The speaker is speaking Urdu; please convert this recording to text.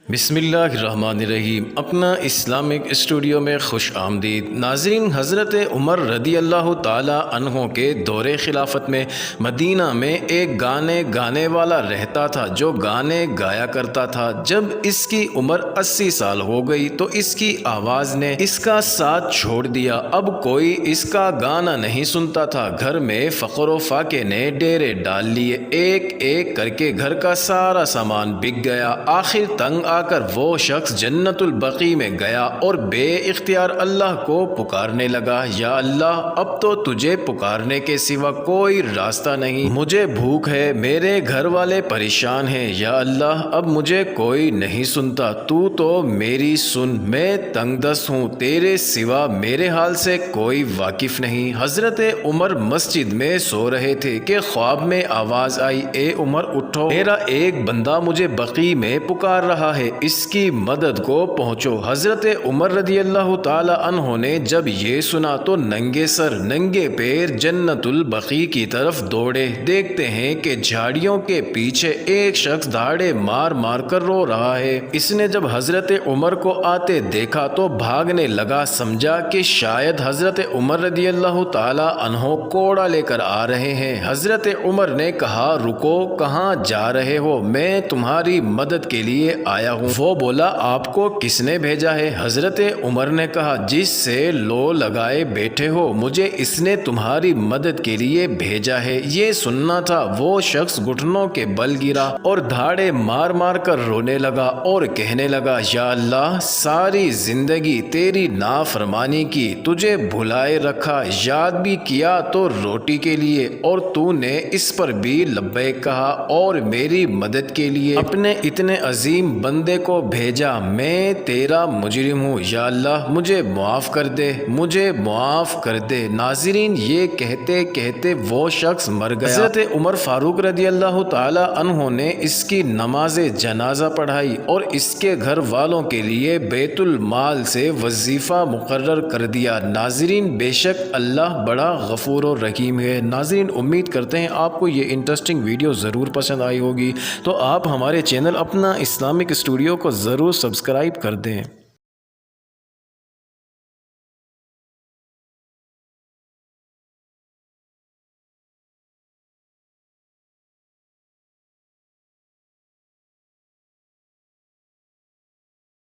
بسم اللہ الرحمن الرحیم۔ اپنا اسلامک اسٹوڈیو میں خوش آمدید ناظرین۔ حضرت عمر رضی اللہ تعالی عنہ کے دور خلافت میں مدینہ میں ایک گانے گانے والا رہتا تھا جو گانے گایا کرتا تھا۔ جب اس کی عمر 80 سال ہو گئی تو اس کی آواز نے اس کا ساتھ چھوڑ دیا۔ اب کوئی اس کا گانا نہیں سنتا تھا۔ گھر میں فقر و فاقے نے ڈیرے ڈال لیے، ایک ایک کر کے گھر کا سارا سامان بک گیا۔ آخر تنگ آ کر وہ شخص جنت البقیع میں گیا اور بے اختیار اللہ کو پکارنے لگا، یا اللہ اب تو تجھے پکارنے کے سوا کوئی راستہ نہیں، مجھے بھوک ہے، میرے گھر والے پریشان ہیں، یا اللہ اب مجھے کوئی نہیں سنتا، تو میری سن، میں تنگ دست ہوں، تیرے سوا میرے حال سے کوئی واقف نہیں۔ حضرت عمر مسجد میں سو رہے تھے کہ خواب میں آواز آئی، اے عمر اٹھو، میرا ایک بندہ مجھے بقیع میں پکار رہا ہے، اس کی مدد کو پہنچو۔ حضرت عمر رضی اللہ تعالی عنہ نے جب یہ سنا تو ننگے سر ننگے پیر جنت البقیع کی طرف دوڑے۔ دیکھتے ہیں کہ جھاڑیوں کے پیچھے ایک شخص دھاڑے مار مار کر رو رہا ہے۔ اس نے جب حضرت عمر کو آتے دیکھا تو بھاگنے لگا، سمجھا کہ شاید حضرت عمر رضی اللہ تعالی عنہ کوڑا لے کر آ رہے ہیں۔ حضرت عمر نے کہا، رکو، کہاں جا رہے ہو؟ میں تمہاری مدد کے لیے آیا ہوں۔ وہ بولا، آپ کو کس نے بھیجا ہے؟ حضرت عمر نے کہا، جس سے لو لگائے بیٹھے ہو، مجھے اس نے تمہاری مدد کے لیے بھیجا ہے۔ یہ سننا تھا وہ شخص گھٹنوں کے بل گرا اور دھاڑے مار مار کر رونے لگا اور کہنے لگا، یا اللہ ساری زندگی تیری نافرمانی کی، تجھے بھلائے رکھا، یاد بھی کیا تو روٹی کے لیے، اور تو نے اس پر بھی لبیک کہا اور میری مدد کے لیے اپنے اتنے عظیم بندے کو بھیجا۔ میں تیرا مجرم ہوں، یا اللہ مجھے معاف کر دے، مجھے معاف کر دے۔ ناظرین، یہ کہتے کہتے وہ شخص مر گیا۔ حضرت عمر فاروق رضی اللہ تعالی عنہ نے اس کی نماز جنازہ پڑھائی اور اس کے گھر والوں کے لیے بیت المال سے وظیفہ مقرر کر دیا۔ ناظرین، بے شک اللہ بڑا غفور و رحیم ہے۔ ناظرین، امید کرتے ہیں آپ کو یہ انٹرسٹنگ ویڈیو ضرور پسند آئی ہوگی، تو آپ ہمارے چینل اپنا اسلامک اسٹوڈیو کو ضرور سبسکرائب کر دیں۔